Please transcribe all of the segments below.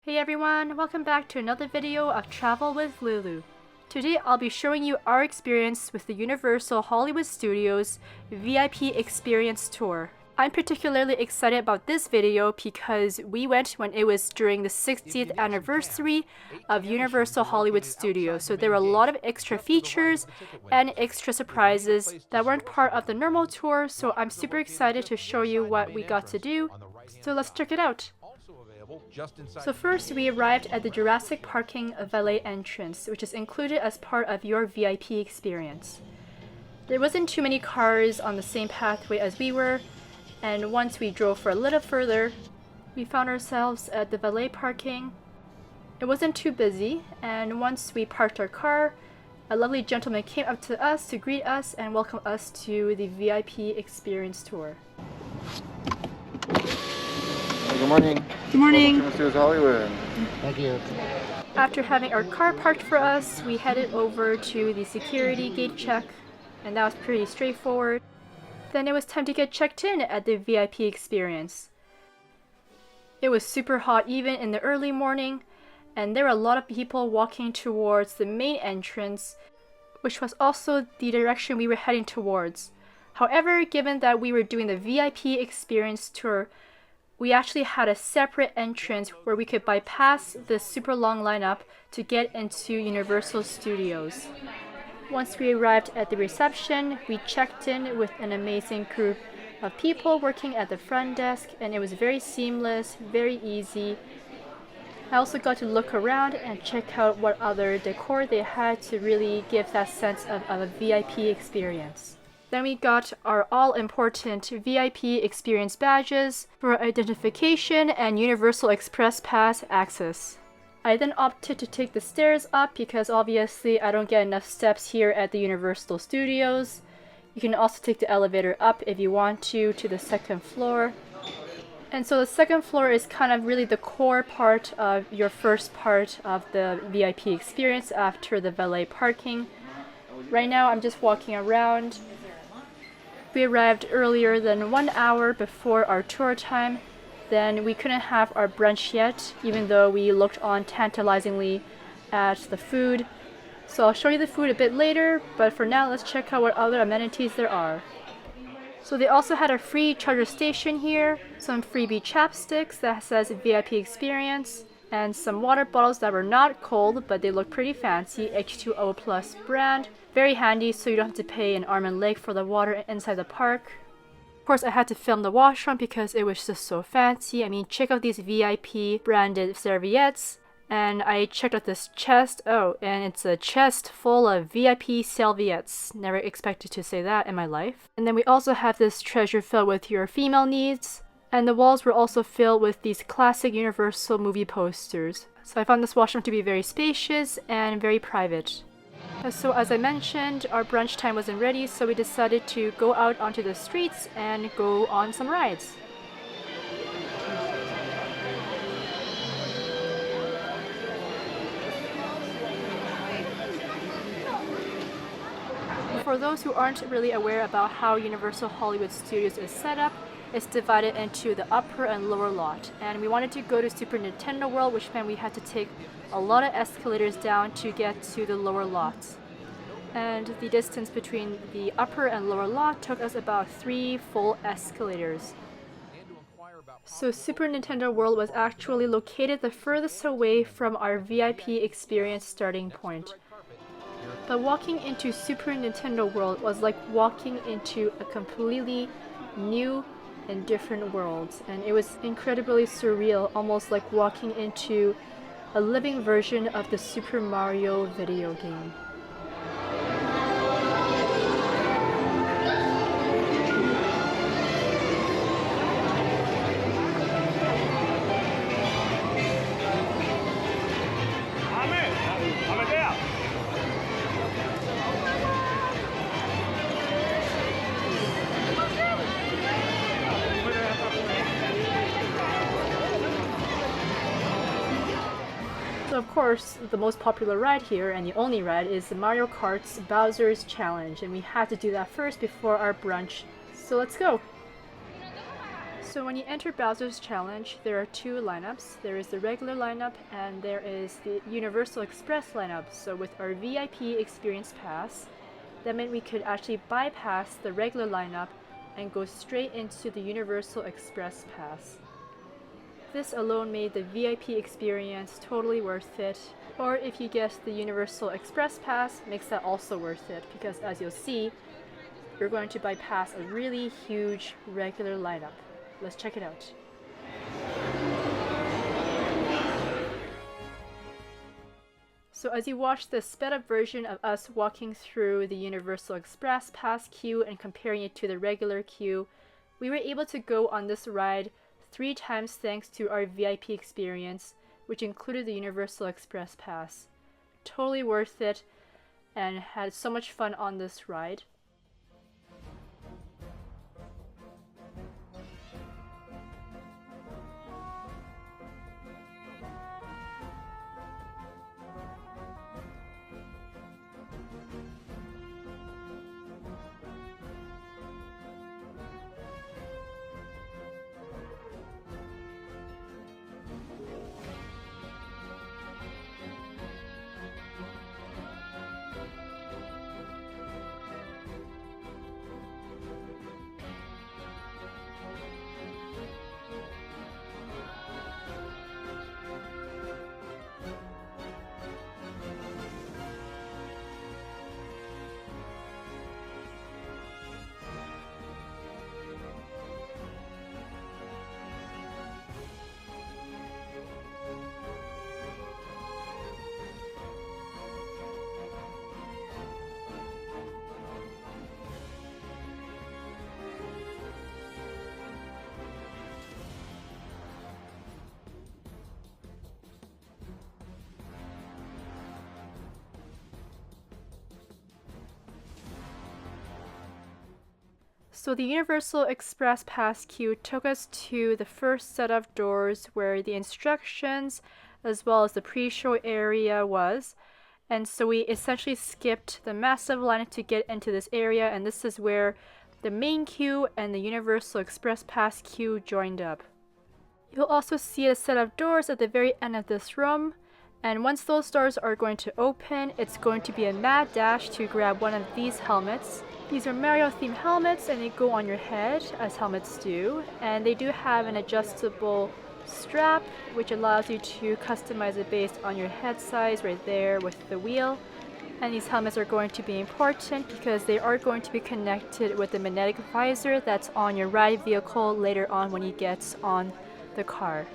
Hey everyone, welcome back to another video of Travel with Lulu. Today I'll be showing you our experience with the Universal Hollywood Studios VIP Experience Tour. I'm particularly excited about this video because we went when it was during the 60th anniversary of Universal Hollywood Studios, so there were a lot of extra features and extra surprises that weren't part of the normal tour, so I'm super excited to show you what we got to do, so let's check it out. So first we arrived at the Jurassic Parking valet entrance, which is included as part of your VIP experience. There wasn't too many cars on the same pathway as we were, and once we drove for a little further, we found ourselves at the valet parking. It wasn't too busy, and once we parked our car, a lovely gentleman came up to us to greet us and welcome us to the VIP experience tour. Good morning. Good morning. Welcome to Studios Hollywood. Thank you. After having our car parked for us, we headed over to the security gate check, and that was pretty straightforward. Then it was time to get checked in at the VIP experience. It was super hot even in the early morning, and there were a lot of people walking towards the main entrance, which was also the direction we were heading towards. However, given that we were doing the VIP experience tour, we actually had a separate entrance where we could bypass the super long lineup to get into Universal Studios. Once we arrived at the reception, we checked in with an amazing group of people working at the front desk, and it was very seamless, very easy. I also got to look around and check out what other decor they had to really give that sense of a VIP experience. Then we got our all-important VIP experience badges for identification and Universal Express Pass access. I then opted to take the stairs up because obviously I don't get enough steps here at the Universal Studios. You can also take the elevator up if you want to the second floor. And so the second floor is kind of really the core part of your first part of the VIP experience after the valet parking. Right now I'm just walking around. We arrived earlier than 1 hour before our tour time. Then we couldn't have our brunch yet, even though we looked on tantalizingly at the food. So I'll show you the food a bit later, but for now let's check out what other amenities there are. So they also had a free charger station here, some freebie chapsticks that says VIP experience, and some water bottles that were not cold, but they look pretty fancy, H2O Plus brand. Very handy, so you don't have to pay an arm and leg for the water inside the park. Of course, I had to film the washroom because it was just so fancy. I mean, check out these VIP branded serviettes. And I checked out this chest. Oh, and it's a chest full of VIP serviettes. Never expected to say that in my life. And then we also have this treasure filled with your female needs. And the walls were also filled with these classic Universal movie posters. So I found this washroom to be very spacious and very private. So as I mentioned, our brunch time wasn't ready, so we decided to go out onto the streets and go on some rides. For those who aren't really aware about how Universal Hollywood Studios is set up, it's divided into the upper and lower lot, and we wanted to go to Super Nintendo World, which meant we had to take a lot of escalators down to get to the lower lots. And the distance between the upper and lower lot took us about 3 full escalators. So Super Nintendo World was actually located the furthest away from our VIP experience starting point. But walking into Super Nintendo World was like walking into a completely new and different world, and it was incredibly surreal, almost like walking into a living version of the Super Mario video game. So of course, the most popular ride here, and the only ride, is the Mario Kart's Bowser's Challenge, and we had to do that first before our brunch. So let's go! So when you enter Bowser's Challenge, there are two lineups. There is the regular lineup and there is the Universal Express lineup. So with our VIP Experience Pass, that meant we could actually bypass the regular lineup and go straight into the Universal Express Pass. This alone made the VIP experience totally worth it. Or if you get the Universal Express Pass, makes that also worth it, because as you'll see, you're going to bypass a really huge regular lineup. Let's check it out. So as you watch the sped up version of us walking through the Universal Express Pass queue and comparing it to the regular queue, we were able to go on this ride 3 times thanks to our VIP experience, which included the Universal Express Pass. Totally worth it, and had so much fun on this ride. So the Universal Express Pass queue took us to the first set of doors where the instructions as well as the pre-show area was. And so we essentially skipped the massive line to get into this area, and this is where the main queue and the Universal Express Pass queue joined up. You'll also see a set of doors at the very end of this room, and once those doors are going to open, it's going to be a mad dash to grab one of these helmets. These are Mario themed helmets and they go on your head as helmets do, and they do have an adjustable strap which allows you to customize it based on your head size right there with the wheel. And these helmets are going to be important because they are going to be connected with the magnetic visor that's on your ride vehicle later on when you get on the car.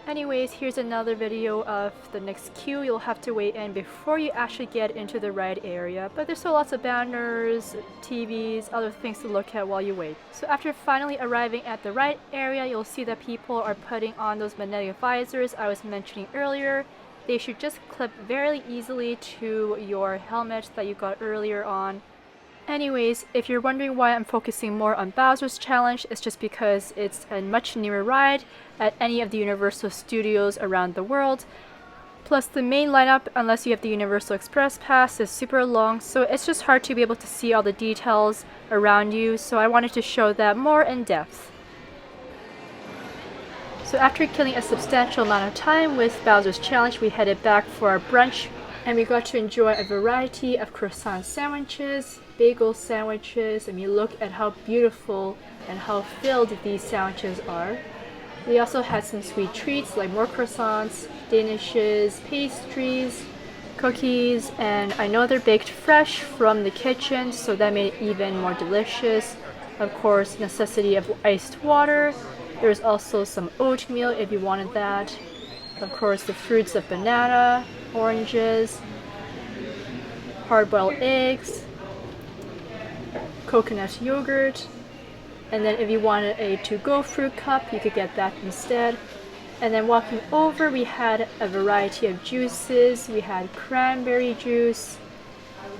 Anyways, here's another video of the next queue. You'll have to wait in before you actually get into the ride area, but there's still lots of banners, TVs, other things to look at while you wait. So after finally arriving at the ride area, you'll see that people are putting on those magnetic visors I was mentioning earlier. They should just clip very easily to your helmet that you got earlier on. Anyways, if you're wondering why I'm focusing more on Bowser's Challenge, it's just because it's a much newer ride at any of the Universal Studios around the world. Plus the main lineup, unless you have the Universal Express Pass, is super long, so it's just hard to be able to see all the details around you, so I wanted to show that more in depth. So after killing a substantial amount of time with Bowser's Challenge, we headed back for our brunch, and we got to enjoy a variety of croissant sandwiches, bagel sandwiches. I mean, look at how beautiful and how filled these sandwiches are. We also had some sweet treats like more croissants, danishes, pastries, cookies, and I know they're baked fresh from the kitchen, so that made it even more delicious. Of course, necessity of iced water. There's also some oatmeal if you wanted that. Of course, the fruits of banana, oranges, hard-boiled eggs, coconut yogurt, and then if you wanted a to-go fruit cup, you could get that instead. And then walking over, we had a variety of juices. We had cranberry juice,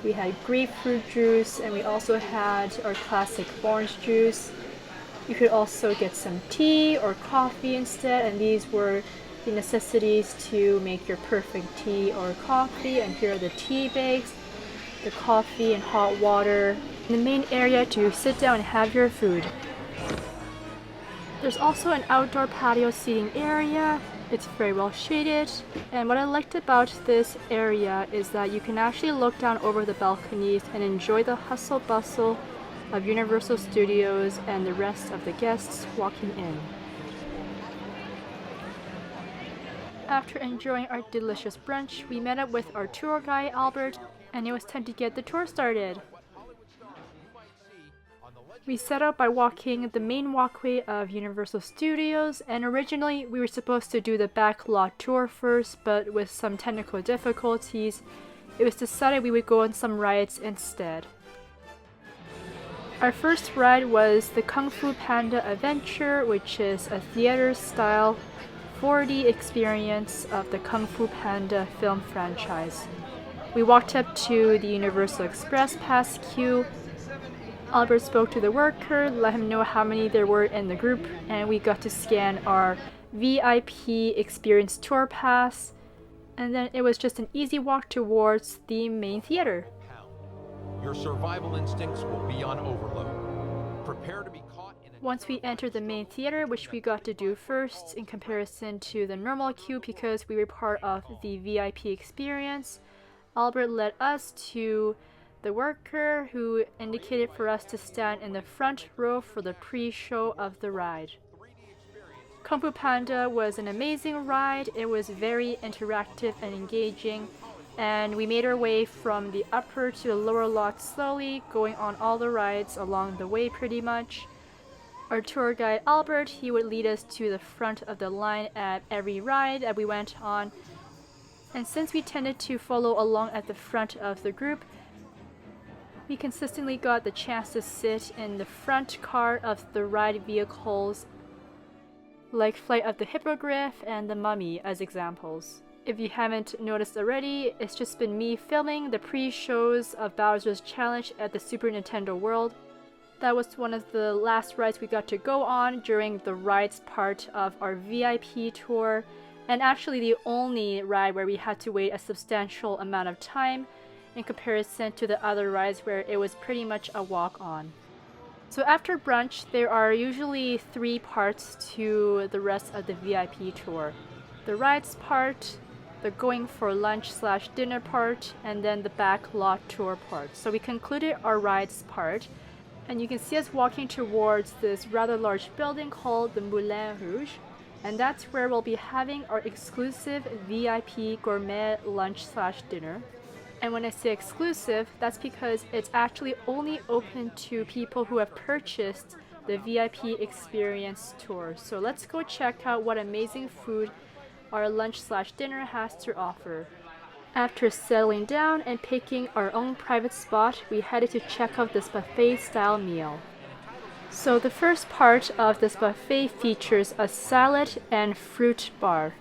we had grapefruit juice, and we also had our classic orange juice. You could also get some tea or coffee instead, and these were the necessities to make your perfect tea or coffee. And here are the tea bags, the coffee and hot water, in the main area to sit down and have your food. There's also an outdoor patio seating area. It's very well shaded, and what I liked about this area is that you can actually look down over the balconies and enjoy the hustle bustle of Universal Studios and the rest of the guests walking in. After enjoying our delicious brunch, we met up with our tour guide Albert, and it was time to get the tour started. We set out by walking the main walkway of Universal Studios, and originally we were supposed to do the backlot tour first, but with some technical difficulties, it was decided we would go on some rides instead. Our first ride was the Kung Fu Panda Adventure, which is a theater-style 4D experience of the Kung Fu Panda film franchise. We walked up to the Universal Express Pass queue. Albert spoke to the worker, let him know how many there were in the group, and we got to scan our VIP experience tour pass, and then it was just an easy walk towards the main theater. Your survival instincts will be on overload. Prepare to be caught in a... Once we entered the main theater, which we got to do first in comparison to the normal queue because we were part of the VIP experience, Albert led us to the worker who indicated for us to stand in the front row for the pre-show of the ride. Kung Fu Panda was an amazing ride. It was very interactive and engaging, and we made our way from the upper to the lower lot slowly, going on all the rides along the way pretty much. Our tour guide Albert, he would lead us to the front of the line at every ride that we went on, and since we tended to follow along at the front of the group, we consistently got the chance to sit in the front car of the ride vehicles like Flight of the Hippogriff and the Mummy as examples. If you haven't noticed already, it's just been me filming the pre-shows of Bowser's Challenge at the Super Nintendo World. That was one of the last rides we got to go on during the rides part of our VIP tour, and actually the only ride where we had to wait a substantial amount of time in comparison to the other rides where it was pretty much a walk-on. So after brunch, there are usually 3 parts to the rest of the VIP tour. The rides part, the going for lunch/dinner part, and then the backlot tour part. So we concluded our rides part, and you can see us walking towards this rather large building called the Moulin Rouge, and that's where we'll be having our exclusive VIP gourmet lunch/dinner. And when I say exclusive, that's because it's actually only open to people who have purchased the VIP experience tour. So let's go check out what amazing food our lunch/dinner has to offer. After settling down and picking our own private spot, we headed to check out this buffet-style meal. So the first part of this buffet features a salad and fruit bar.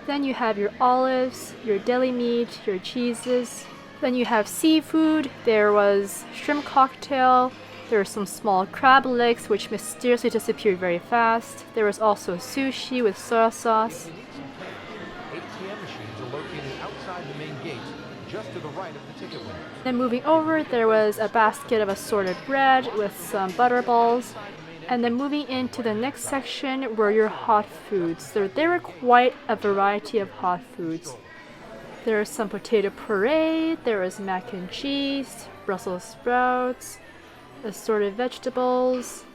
Then you have your olives, your deli meat, your cheeses. Then you have seafood. There was shrimp cocktail. There were some small crab legs which mysteriously disappeared very fast. There was also sushi with soy sauce. ATM machines are located outside the main gates, just to the right of the ticket window. Then moving over, there was a basket of assorted bread with some butter balls. And then moving into the next section were your hot foods. So there were quite a variety of hot foods. There was some potato puree, there was mac and cheese, Brussels sprouts, assorted vegetables.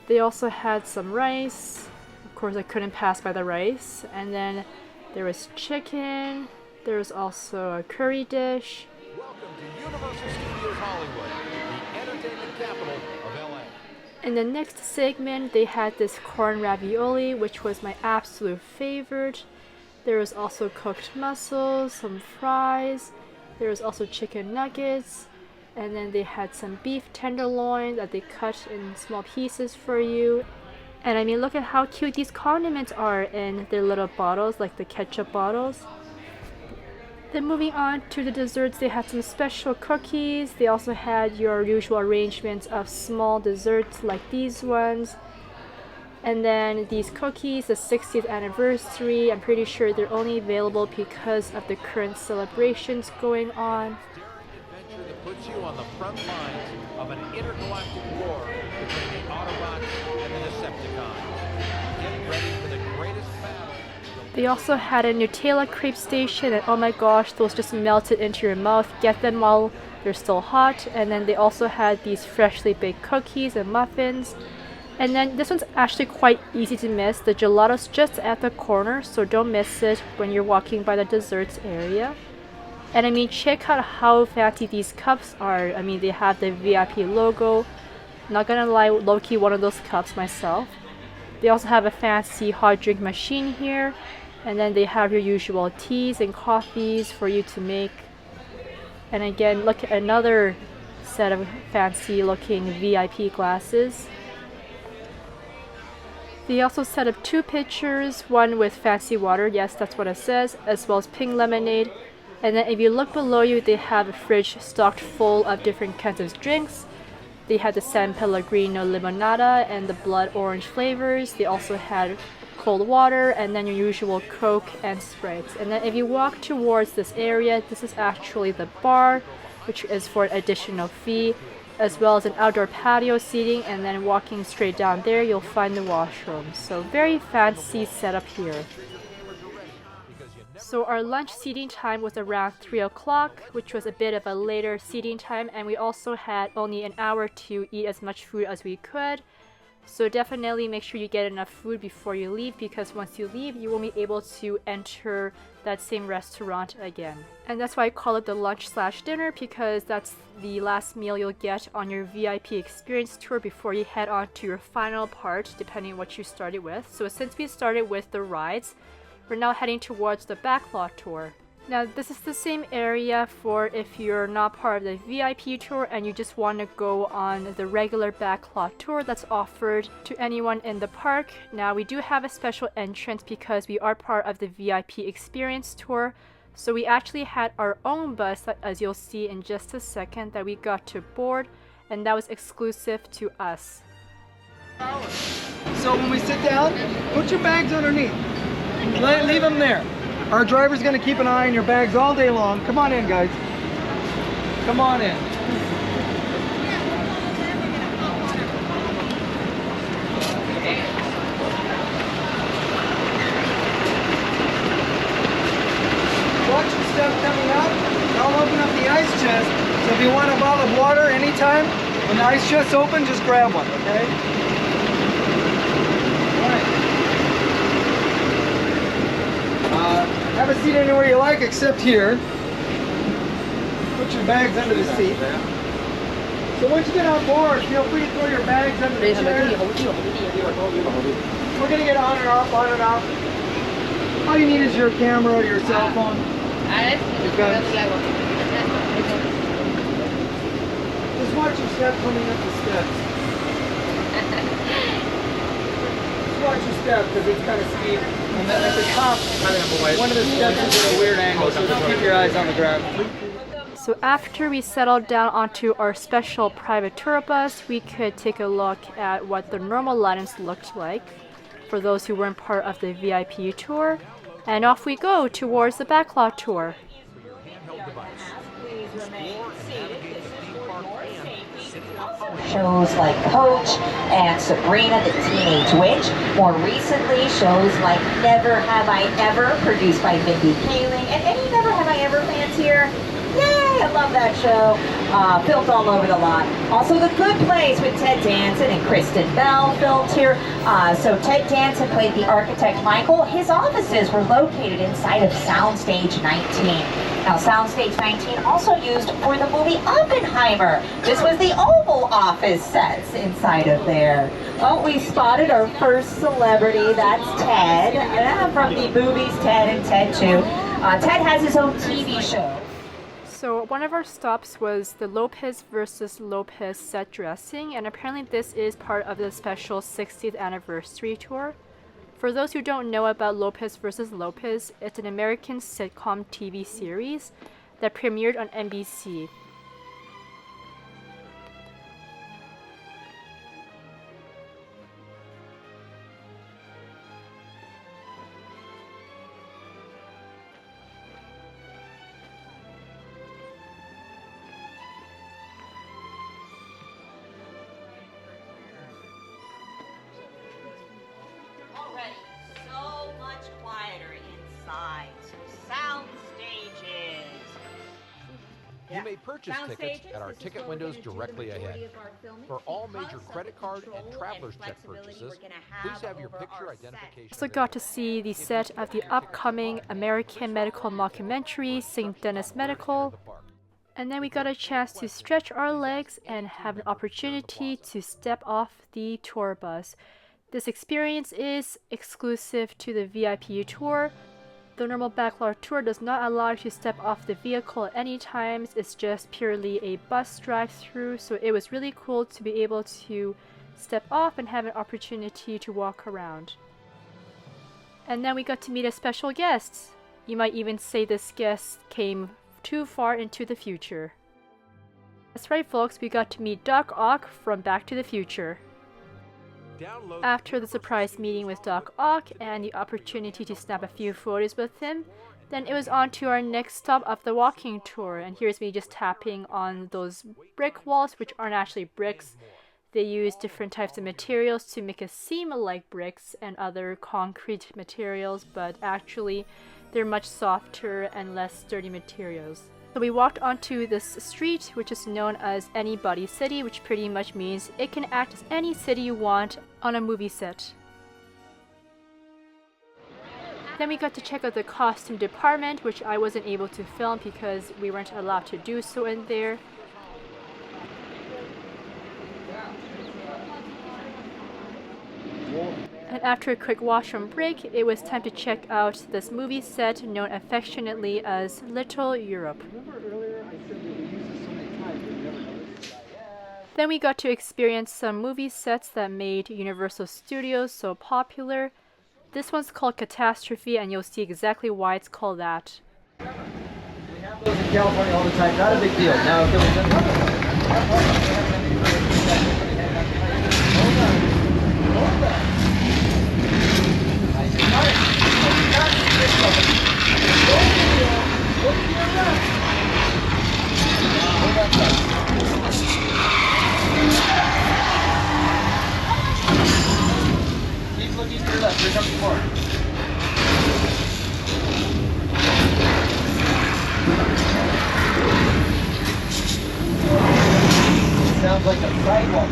They also had some rice. Of course, I couldn't pass by the rice. And then there was chicken. There was also a curry dish. Welcome to Universal Studios Hollywood, the entertainment capital of LA. In the next segment, they had this corn ravioli, which was my absolute favorite. There was also cooked mussels, some fries. There was also chicken nuggets. And then they had some beef tenderloin that they cut in small pieces for you. And I mean, look at how cute these condiments are in their little bottles, like the ketchup bottles. Then moving on to the desserts, they had some special cookies. They also had your usual arrangements of small desserts like these ones. And then these cookies, the 60th anniversary, I'm pretty sure they're only available because of the current celebrations going on. Adventure that puts you on the front lines of an intergalactic war between the Autobots and the Decepticons. Get ready for the greatest battle. They also had a Nutella crepe station, and oh my gosh, those just melted into your mouth. Get them while they're still hot. And then they also had these freshly baked cookies and muffins. And then this one's actually quite easy to miss. The gelato's just at the corner, so don't miss it when you're walking by the desserts area. And I mean, check out how fancy these cups are. I mean, they have the VIP logo. Not gonna lie, low-key one of those cups myself. They also have a fancy hot drink machine here. And then they have your usual teas and coffees for you to make. And again, look at another set of fancy looking VIP glasses. They also set up 2 pitchers, one with fancy water, yes that's what it says, as well as pink lemonade. And then if you look below you, they have a fridge stocked full of different kinds of drinks. They had the San Pellegrino limonada and the blood orange flavors. They also had cold water and then your usual Coke and Sprites. And then if you walk towards this area, this is actually the bar, which is for an additional fee, as well as an outdoor patio seating, and then walking straight down there you'll find the washroom. So very fancy setup here. So our lunch seating time was around 3 o'clock, which was a bit of a later seating time, and we also had only an hour to eat as much food as we could. So definitely make sure you get enough food before you leave, because once you leave you won't be able to enter that same restaurant again. And that's why I call it the lunch/dinner, because that's the last meal you'll get on your VIP experience tour before you head on to your final part, depending on what you started with. So since we started with the rides, we're now heading towards the backlot tour. Now this is the same area for if you're not part of the VIP tour and you just want to go on the regular backlot tour that's offered to anyone in the park. Now we do have a special entrance because we are part of the VIP experience tour. So we actually had our own bus, as you'll see in just a second, that we got to board, and that was exclusive to us. So when we sit down, put your bags underneath. Leave them there. Our driver's gonna keep an eye on your bags all day long. Come on in, guys. Come on in. Watch your stuff coming up. I'll open up the ice chest. So if you want a bottle of water anytime, when the ice chest's open, just grab one, okay? All right. Have a seat anywhere you like except here. Put your bags under the seat. So once you get on board, feel free to throw your bags under the chair. We're going to get on and off, on and off. All you need is your camera, your cell phone. Your guns. Just watch your step coming up the steps. Just watch your step because it's kind of steep. And then at the top, one of the steps is at a weird angle, so just keep your eyes on the ground. So after we settled down onto our special private tour bus, we could take a look at what the normal lines looked like for those who weren't part of the VIP tour. And off we go towards the backlot tour. Shows like Coach and Sabrina the Teenage Witch. More recently, shows like Never Have I Ever, produced by Mindy Kaling. And any Never Have I Ever fans here? Yay! I love that show. Filmed all over the lot. Also, The Good Place with Ted Danson and Kristen Bell filmed here. So Ted Danson played the architect Michael. His offices were located inside of Soundstage 19. Now, Soundstage 19 also used for the movie Oppenheimer. This was the Oval Office sets inside of there. Oh, we spotted our first celebrity. That's Ted. From the movies Ted and Ted 2. Ted has his own TV show. So one of our stops was the Lopez versus Lopez set dressing, and apparently this is part of the special 60th anniversary tour. For those who don't know about Lopez versus Lopez, it's an American sitcom TV series that premiered on NBC. much quieter inside. So sound stages. You may purchase tickets at our ticket windows directly ahead. For all major credit card and traveler's check purchases, please have your picture identification. Also got to see the set of the upcoming American medical mockumentary, St. Denis Medical. And then we got a chance to stretch our legs and have an opportunity to step off the tour bus. This experience is exclusive to the VIP tour. The normal backlot tour does not allow you to step off the vehicle at any times. It's just purely a bus drive-through, so it was really cool to be able to step off and have an opportunity to walk around. And then we got to meet a special guest. You might even say this guest came too far into the future. That's right, folks, we got to meet Doc Ock from Back to the Future. After the surprise meeting with Doc Ock and the opportunity to snap a few photos with him, then it was on to our next stop of the walking tour, and here's me just tapping on those brick walls, which aren't actually bricks. They use different types of materials to make it seem like bricks and other concrete materials, but actually they're much softer and less sturdy materials. So we walked onto this street, which is known as Anybody City, which pretty much means it can act as any city you want on a movie set. Then we got to check out the costume department, which I wasn't able to film because we weren't allowed to do so in there. And after a quick washroom break, it was time to check out this movie set known affectionately as Little Europe. Then we got to experience some movie sets that made Universal Studios so popular. This one's called Catastrophe, and you'll see exactly why it's called that. We have those in California all the time, not a big deal. Now, if there was another keep looking to your left, here comes more. Sounds like a sidewalk.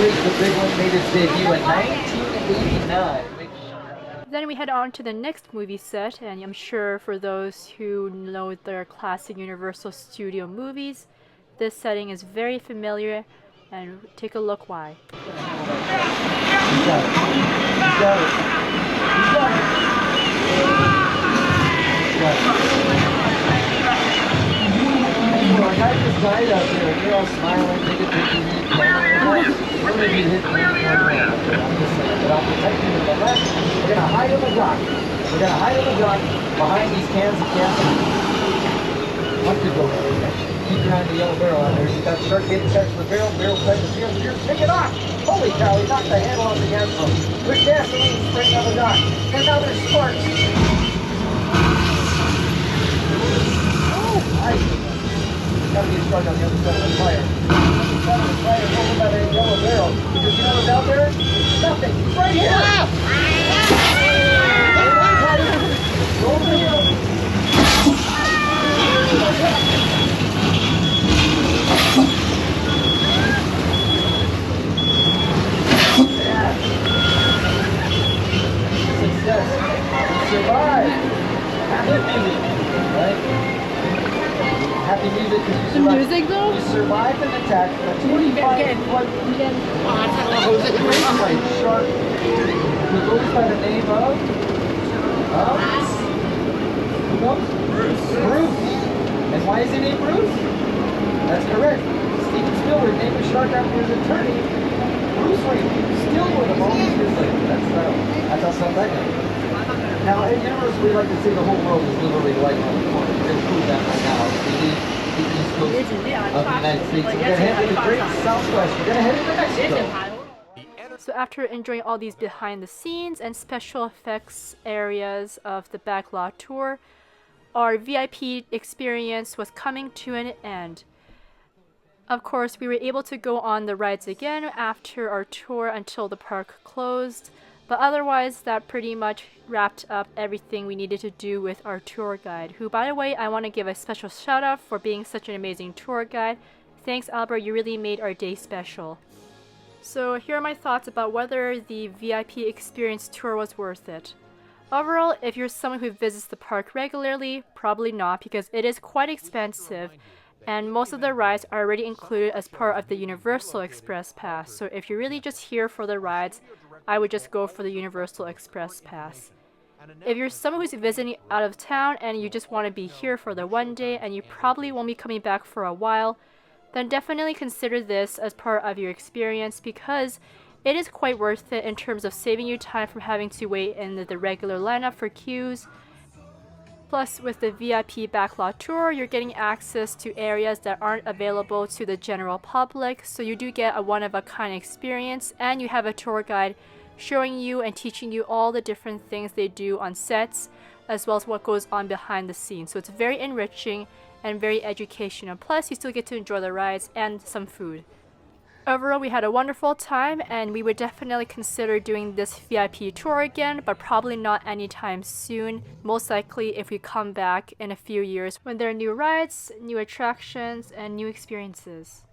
The big one made its debut in 1989. Then we head on to the next movie set, and I'm sure for those who know their classic Universal Studio movies, this setting is very familiar, and take a look why. Well, I got this guy out there, and you're all smiling, taking pictures. We're going to be hit one way. I'm just saying, but I'll protect you with the left. We're going to hide in the dock. We're going to hide in the dock behind these cans of gasoline. What could go wrong? Keep your eye on the yellow barrel out there. You got to start getting touch with the barrel. Barrel touch the steering gear. Pick it off. Holy cow, he knocked the handle off the gas pump. There's gasoline spraying on the dock. And now there's sparks. Oh, I gotta get started on the other side of the fire. On the side of the fire over by that yellow barrel. Because you know what's out there? Nothing. It's right here. Roll the hill. good music, right? Happy music because you The survived. music though? You survived an attack from a 25-foot great shark who goes by the name of who knows? Bruce. And why is he named Bruce? That's correct. Steven Spielberg named the shark after his attorney, Bruce Wayne. Still with him all these years later. That's how some that goes. Now, at Universal, we like to say the whole world is literally like on the corner. We're going to prove that right now. We leave the East Coast of the United States. We're going to head to the great Southwest. We're going to head into Mexico. So after enjoying all these behind the scenes and special effects areas of the backlot tour, our VIP experience was coming to an end. Of course, we were able to go on the rides again after our tour until the park closed, but otherwise that pretty much wrapped up everything we needed to do with our tour guide, who, by the way, I want to give a special shout out for being such an amazing tour guide. Thanks, Albert, you really made our day special. So here are my thoughts about whether the VIP experience tour was worth it. Overall, if you're someone who visits the park regularly, probably not, because it is quite expensive, and most of the rides are already included as part of the Universal Express Pass. So if you're really just here for the rides, I would just go for the Universal Express Pass. If you're someone who's visiting out of town and you just want to be here for the one day and you probably won't be coming back for a while, then definitely consider this as part of your experience because it is quite worth it in terms of saving you time from having to wait in the regular lineup for queues. Plus, with the VIP backlot tour, you're getting access to areas that aren't available to the general public, so you do get a one-of-a-kind experience, and you have a tour guide showing you and teaching you all the different things they do on sets, as well as what goes on behind the scenes. So it's very enriching and very educational. Plus, you still get to enjoy the rides and some food. Overall, we had a wonderful time, and we would definitely consider doing this VIP tour again, but probably not anytime soon. Most likely if we come back in a few years when there are new rides, new attractions, and new experiences.